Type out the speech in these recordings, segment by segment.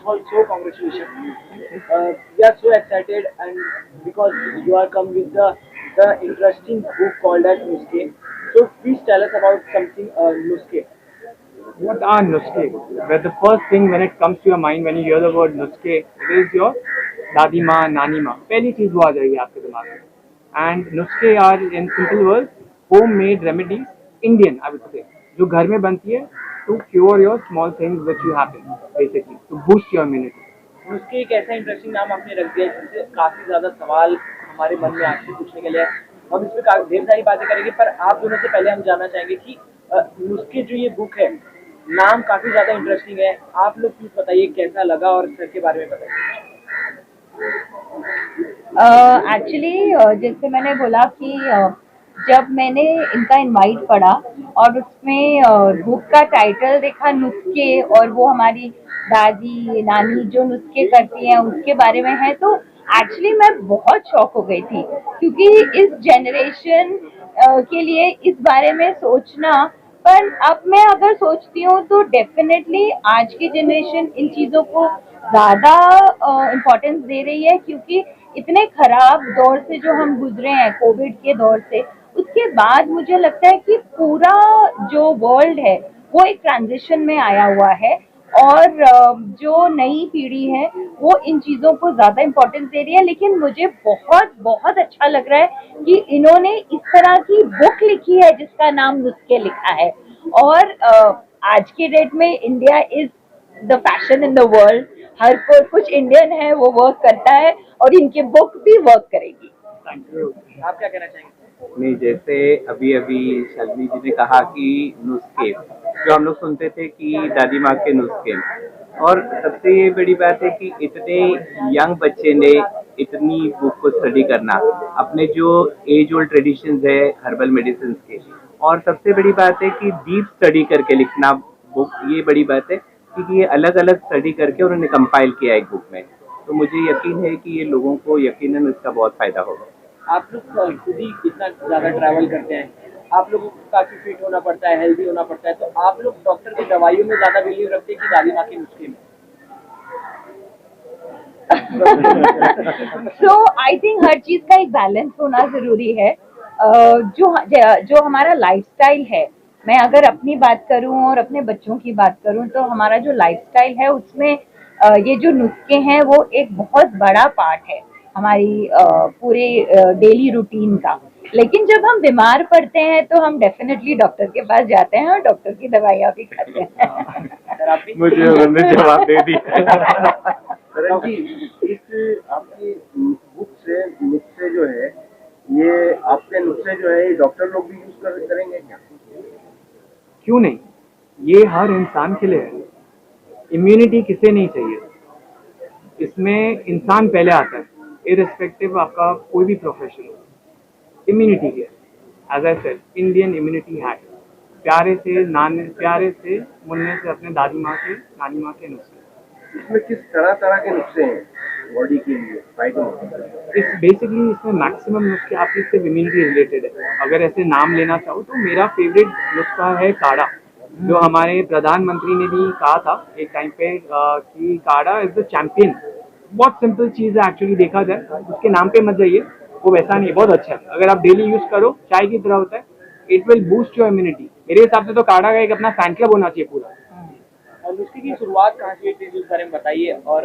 of all, so congratulations. We are so excited, and because you are come with the interesting book called as Nuske. So please tell us about something Nuske. What are nuske? Well, the first thing when it comes to your mind when you hear the word nuske, it is your दादी माँ नानी माँ पहली चीज वो आ जाएगी आपके दिमाग में. एंड नुस्खे are in simple word home made remedies Indian I would say जो घर में बनती है to cure your small things which you happen basically to boost your immunity. नुस्खे एक ऐसा इंटरेस्टिंग नाम आपने रख दिया जिससे काफी ज्यादा सवाल हमारे मन में आपसे पूछने के लिए है. हम इसमें काफी ढेर सारी बातें करेंगे, पर आप दोनों से पहले हम जानना चाहेंगे कि नुस्खे जो ये बुक है, नाम काफी ज्यादा इंटरेस्टिंग है. आप लोग प्लीज बताइए कैसा लगा और सर के बारे में बताइए. एक्चुअली जैसे मैंने बोला कि जब मैंने इनका इनवाइट पढ़ा और उसमें बुक का टाइटल देखा नुस्खे, और वो हमारी दादी नानी जो नुस्खे करती हैं उसके बारे में है, तो एक्चुअली मैं बहुत शॉक हो गई थी, क्योंकि इस जनरेशन के लिए इस बारे में सोचना. पर अब मैं अगर सोचती हूँ तो डेफिनेटली आज की जनरेशन इन चीज़ों को ज़्यादा इम्पोर्टेंस दे रही है, क्योंकि इतने खराब दौर से जो हम गुजरे हैं, कोविड के दौर से, उसके बाद मुझे लगता है कि पूरा जो वर्ल्ड है वो एक ट्रांजिशन में आया हुआ है, और जो नई पीढ़ी है वो इन चीज़ों को ज़्यादा इम्पोर्टेंस दे रही है. लेकिन मुझे बहुत बहुत अच्छा लग रहा है कि इन्होंने इस तरह की बुक लिखी है जिसका नाम नुस्खे लिखा है. और आज के डेट में India is the fashion in the world. हर कोई कुछ इंडियन है वो वर्क करता है, और इनकी बुक भी वर्क करेगी. Thank you. आप क्या कहना चाहेंगे? नहीं, जैसे अभी अभी शालिनी जी ने कहा कि नुस्खे जो हम लोग सुनते थे कि दादी माँ के नुस्खे, और सबसे बड़ी बात है कि इतने यंग बच्चे ने इतनी बुक को स्टडी करना, अपने जो एज ओल्ड ट्रेडिशंस है हर्बल मेडिसिन के, और सबसे बड़ी बात है कि डीप स्टडी करके लिखना बुक, ये बड़ी बात है क्योंकि ये अलग अलग स्टडी करके उन्होंने कंपाइल किया एक बुक में. तो मुझे यकीन है कि ये लोगों को यकीनन इसका बहुत फायदा होगा. आप लोग खुद ही इतना ज्यादा ट्रैवल करते हैं, आप लोगों को काफी फिट होना पड़ता है, हेल्दी होना पड़ता है, तो आप लोग डॉक्टर की दवाइयों में ज्यादा बिलीव रखते हैं कि दादी माँ के नुस्खे में? सो आई थिंक हर चीज का एक बैलेंस होना जरूरी है. जो जो हमारा लाइफस्टाइल है, मैं अगर अपनी बात करूं और अपने बच्चों की बात करूं, तो हमारा जो लाइफस्टाइल है उसमें ये जो नुस्खे हैं वो एक बहुत बड़ा पार्ट है हमारी पूरे डेली रूटीन का. लेकिन जब हम बीमार पड़ते हैं तो हम डेफिनेटली डॉक्टर के पास जाते हैं और डॉक्टर की दवाइयाँ भी खाते हैं. मुझे उन्होंने जवाब दे दिया. करण जी, इस आपकी बुक से नुस्खे जो है, ये आपके नुस्खे जो है ये डॉक्टर लोग भी यूज करेंगे क्या? क्यों नहीं, ये हर इंसान के लिए है. इम्यूनिटी किसे नहीं चाहिए, इसमें इंसान पहले आता है इरिस्पेक्टिव आपका कोई भी प्रोफेशन हो. इम्यूनिटी के as I said Indian immunity है. प्यारे से मुन्ने से अपने दादी माँ से नानी माँ के नुस्खे. इसमें किस तरह तरह के नुस्खे हैं बॉडी के लिए फायदे? इस बेसिकली इसमें मैक्सिमम नुस्खे आपकी सिर्फ इम्यूनिटी रिलेटेड है. अगर ऐसे नाम लेना चाहो तो मेरा फेवरेट नुस्खा है काढ़ा, जो हमारे प्रधानमंत्री ने भी कहा था एक टाइम पे कि काढ़ा इज द चैंपियन. बहुत सिंपल चीज़ है एक्चुअली, देखा जाए उसके नाम पे मत जाइए, वो वैसा नहीं है, बहुत अच्छा है. अगर आप डेली यूज करो, चाय की तरह होता है, it will boost your immunity. मेरे हिसाब से तो काढ़ा का एक अपना फैन क्लब होना चाहिए पूरा. और नुस्खे की शुरुआत कहाँ से हुई थी उस बारे में बताइए. और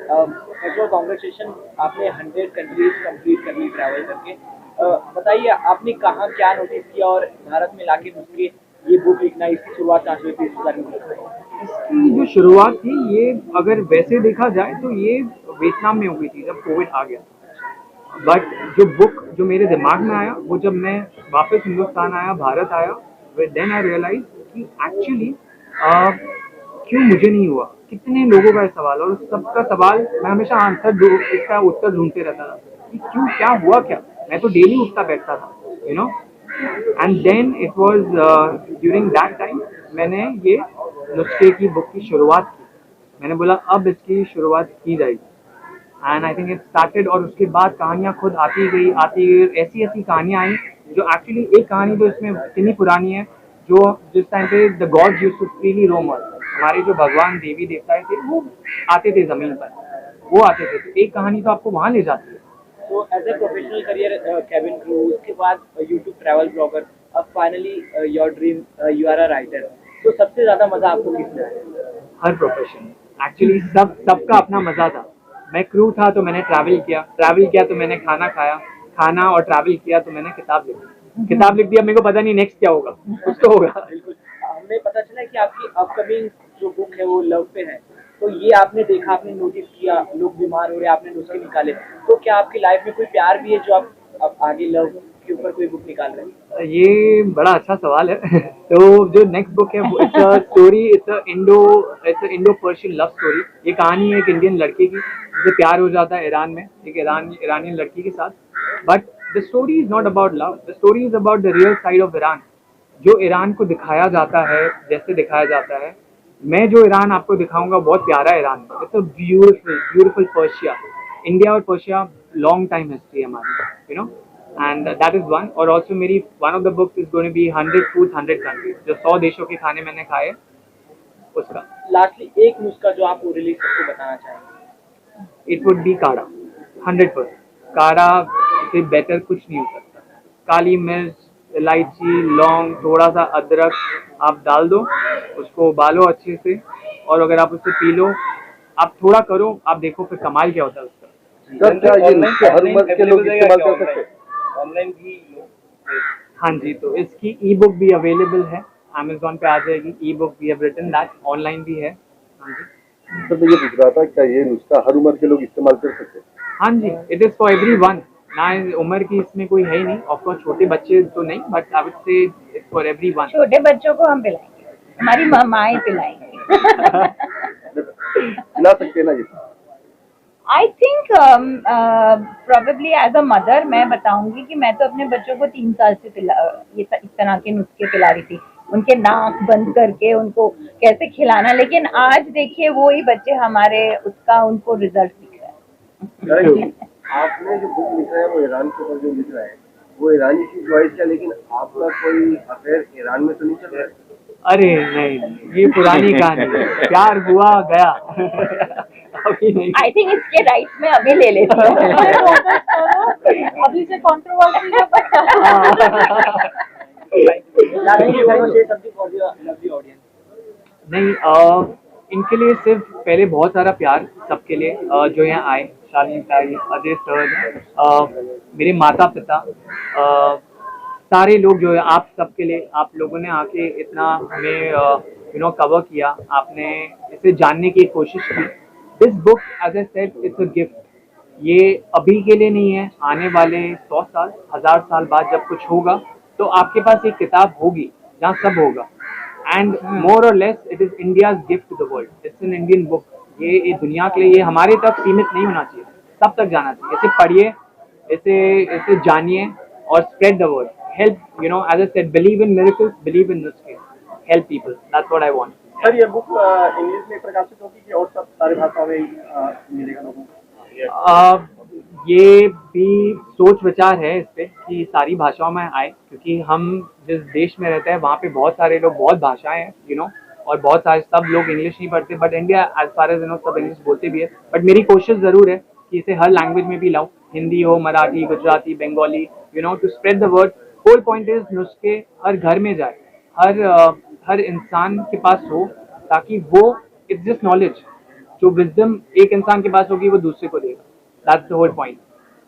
कॉन्ग्रेचुलेशन, आपने 100 कंट्रीज कंप्लीट कर ली ट्रैवल करके. बताइए आपने कहाँ क्या नोटिस किया, और भारत में लाके नुस्खे ये बुक लिखना, इसकी शुरुआत कहाँ से हुई थी, इस बारे में बताइए. इसकी जो शुरुआत थी, ये अगर वैसे देखा जाए तो ये वियतनाम में हो गई थी जब कोविड आ गया. बट जो बुक जो मेरे दिमाग में आया वो जब मैं वापस हिंदुस्तान आया, भारत आया, देन आई रियलाइज कि एक्चुअली क्यों मुझे नहीं हुआ. कितने लोगों का सवाल, और सबका सवाल मैं हमेशा इसका उत्तर ढूंढते रहता था कि क्यों, क्या हुआ, क्या. मैं तो डेली उठता बैठता था, you know. And then it was during that time मैंने ये नुस्खे की बुक की शुरुआत की. मैंने बोला अब इसकी शुरुआत की जाएगी, and I think it started. और उसके बाद कहानियाँ खुद आती गई. ऐसी ऐसी कहानियाँ आई जो एक्चुअली, एक कहानी तो इसमें इतनी पुरानी है, जो जिस टाइम पे the gods used to freely roam earth, हमारे जो भगवान देवी देवताएं थे वो आते थे जमीन पर, वो आते थे, तो एक कहानी तो आपको वहाँ ले जाती है। So as a professional career, cabin crew, उसके बाद YouTube travel blogger, अब finally your dream, you are a writer. तो सबसे ज़्यादा मज़ा आपको किसमें आया? हर प्रोफेशन एक्चुअली सबका अपना मजा था। मैं क्रू था तो मैंने ट्रैवल किया तो मैंने खाना और ट्रैवल किया तो मैंने किताब लिख दिया। मेरे को पता नहीं नेक्स्ट क्या होगा, कुछ तो होगा। बिल्कुल, हमें पता चला कि आपकी अपकमिंग जो बुक है वो लव पे है, तो ये आपने देखा, आपने नोटिस किया लोग बीमार हो रहे, आपने नुस्खे निकाले, तो क्या आपकी लाइफ में कोई प्यार भी है जो आप आगे लव के ऊपर कोई बुक निकाल रहे हैं? ये बड़ा अच्छा सवाल है। तो जो नेक्स्ट बुक है वो it's a Indo Persian love story. ये कहानी है एक इंडियन लड़के की जिसे प्यार हो जाता है ईरान में, एक ईरानियन लड़की के साथ। But the story is not about love, the story is about the real side of Iran, जो ईरान को दिखाया जाता है जैसे दिखाया जाता है। मैं जो ईरान आपको दिखाऊंगा बहुत प्यारा ईरान है। It's a beautiful Persia. India और पर्शिया लॉन्ग टाइम हिस्ट्री है हमारी, you know, and that is one. और ऑल्सो मेरी one of the books is going to be 100 foods 100 countries, जो 100 देशों के खाने मैंने खाए उसका। लास्टली एक नुस्खा जो आप रिलीज सबको बताना चाहेंगे? इट वुड बी काढ़ा, 100%। काढ़ा से बेटर कुछ नहीं हो सकता। काली मिर्च, इलायची, लौंग, थोड़ा सा अदरक आप डाल दो, उसको उबालो अच्छे से, और अगर आप उससे पी लो, आप थोड़ा करो, आप देखो फिर कमाल क्या होता है उसका। सर क्या ये नुस्खे हर उम्र के लोग इस्तेमाल कर सकते हैं? ऑनलाइन भी हाँ जी, तो इसकी ई बुक भी अवेलेबल है, अमेजोन पे आ जाएगी। E book we have written that, online भी है। हाँ जी, सर मैं ये पूछ रहा था, क्या ये नुस्खा हर उम्र के लोग इस्तेमाल कर सकते हैं? हाँ जी, इट इज़ फॉर एवरीवन। ना उम्र की इसमें कोई है ही नहीं, ऑफकोर्स छोटे बच्चे तो नहीं, बट आई वुड से इट्स फॉर एवरीवन। छोटे बच्चों को हम पिलाएंगे, हमारी माएँ पिलाएंगी। पिला सकते हैं ना ये? I think probably as a mother मैं बताऊंगी कि मैं तो अपने बच्चों को 3 साल से इस तरह के नुस्खे पिला रही थी, उनके नाक बंद करके उनको कैसे खिलाना। लेकिन आज देखिए वो ही बच्चे हमारे, उसका उनको रिजल्ट दिख रहा है। आपने जो बुक लिखा है वो ईरान के ऊपर जो लिख रहा है वो ईरानी की चॉइस है, लेकिन आपका कोई अफेयर ईरान में तो नहीं चल रहा है? अरे नहीं, ये पुरानी कहानी है, प्यार हुआ गया। अभी नहीं। आई थिंक इसके राइट्स में अभी ले लेते हैं। अभी से कंट्रोवर्सी है, नहीं, इनके लिए सिर्फ पहले बहुत सारा प्यार सबके लिए, जो यहाँ आए, शालीन ताई, अजय सर, मेरे माता पिता, सारे लोग जो है, आप सबके लिए, आप लोगों ने आके इतना हमें कवर किया, आपने इसे जानने की कोशिश की। This book as a said it's a gift. ये अभी के लिए नहीं है, आने वाले 100 साल 1000 साल बाद जब कुछ होगा तो आपके पास एक किताब होगी जहाँ सब होगा। एंड मोर और less it is India's gift to the world. It's an Indian book. ये दुनिया के लिए, ये हमारे तक सीमित नहीं होना चाहिए, सब तक जाना चाहिए। इसे पढ़िए, इसे जानिए और spread the word. Help, you know, as I said, believe in miracles, believe in नुस्खे, help people, that's what I want. Sir ये बुक इंग्लिश में प्रकाशित होगी कि और सब सारे भाषाओं में मिलेगा लोगों को? ये भी सोच विचार है इस पे कि सारी भाषाओं में आए, क्योंकि हम जिस देश में रहते हैं वहाँ पे बहुत सारे लोग, बहुत भाषाएं हैं, यू नो, और बहुत सारे सब लोग इंग्लिश नहीं पढ़ते, but India as far as you know सब इंग्लिश बोलते भी है। बट मेरी कोशिश ज़रूर है कि इसे हर लैंग्वेज में भी लाऊं, हिंदी हो, Marathi, Gujarati, Bengali, you know, to spread the word. Whole point is नुस्खे हर घर में जाए, हर इंसान के पास हो, ताकि वो, इट्स जस्ट नॉलेज, जो विजडम एक इंसान के पास होगी वो दूसरे को देगा। That's the whole point.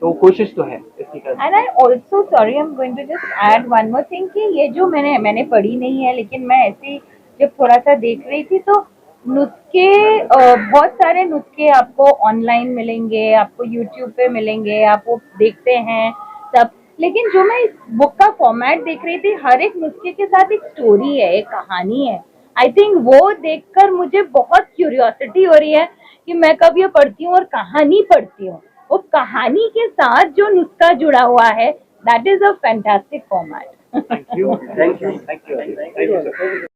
तो कोशिश तो है इसकी करने। And I also, sorry, I am going to just add one more thing कि ये जो मैंने पढ़ी नहीं है, लेकिन मैं ऐसे ही जब थोड़ा सा देख रही थी तो नुस्खे, बहुत सारे नुस्खे आपको ऑनलाइन मिलेंगे, आपको यूट्यूब पे मिलेंगे, आप वो देखते हैं सब। लेकिन जो मैं इस बुक का फॉर्मेट देख रही थी, हर एक नुस्खे के साथ एक स्टोरी है, एक कहानी है। आई थिंक वो देखकर मुझे बहुत क्यूरियोसिटी हो रही है कि मैं कब ये पढ़ती हूँ और कहानी पढ़ती हूँ। वो कहानी के साथ जो नुस्खा जुड़ा हुआ है, that is a fantastic format. Thank you. Thank you.